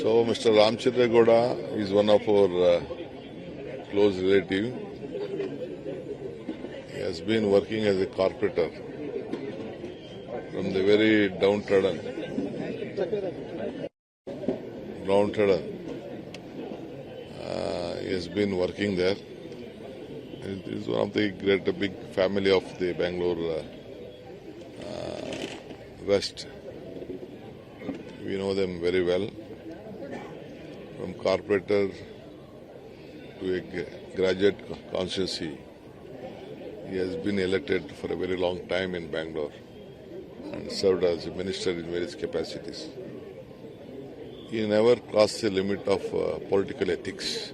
So Mr. Ramchandra Gowda is one of our close relative. He has been working as a carpenter from the very downtrodden. He has been working there. And it is one of the big family of the Bangalore West. We know them very well. From carpenter to a graduate constituency, he has been elected for a very long time in Bangalore and served as a minister in various capacities. He never crossed the limit of political ethics.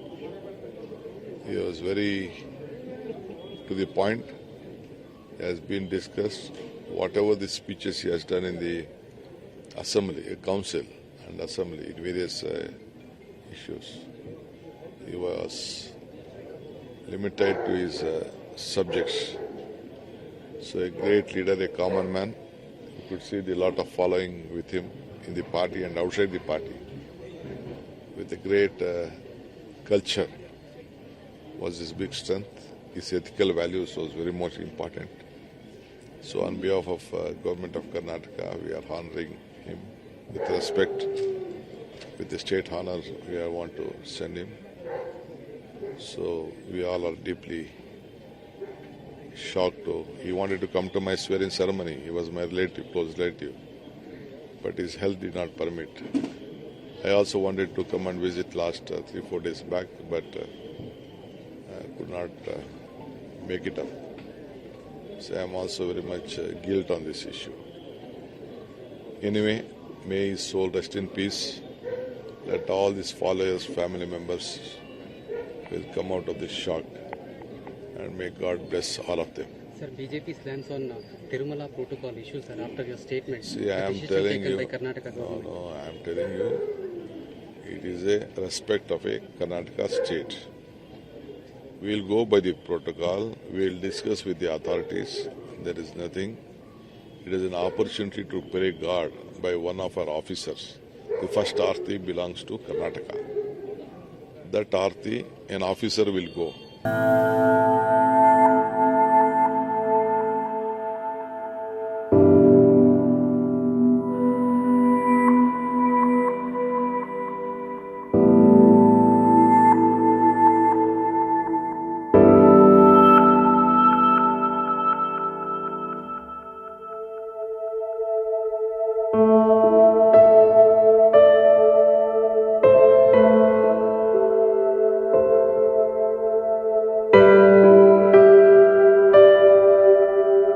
He was very to the point. It has been discussed. Whatever the speeches he has done in the assembly, council and assembly in various issues, he was limited to his subjects. So a great leader, a common man. You could see the lot of following with him in the party and outside the party. With a great culture was his big strength. His ethical values was very much important. So on behalf of Government of Karnataka, we are honoring him with respect. With the state honor, we want to send him. So we all are deeply shocked. He wanted to come to my swearing ceremony. He was my relative, close relative. But his health did not permit. I also wanted to come and visit last 3-4 days back, but I could not make it up. So I am also very much guilt on this issue. Anyway, may his soul rest in peace. Let all his followers, family members will come out of this shock, and may God bless all of them. Sir, BJP stands on Tirumala protocol issues, sir, after your statement. See, I am telling you, I am telling you, it is a respect of a Karnataka state. We will go by the protocol, we will discuss with the authorities. There is nothing. It is an opportunity to pray God by one of our officers. The first Aarti belongs to Karnataka. That Aarti, an officer will go.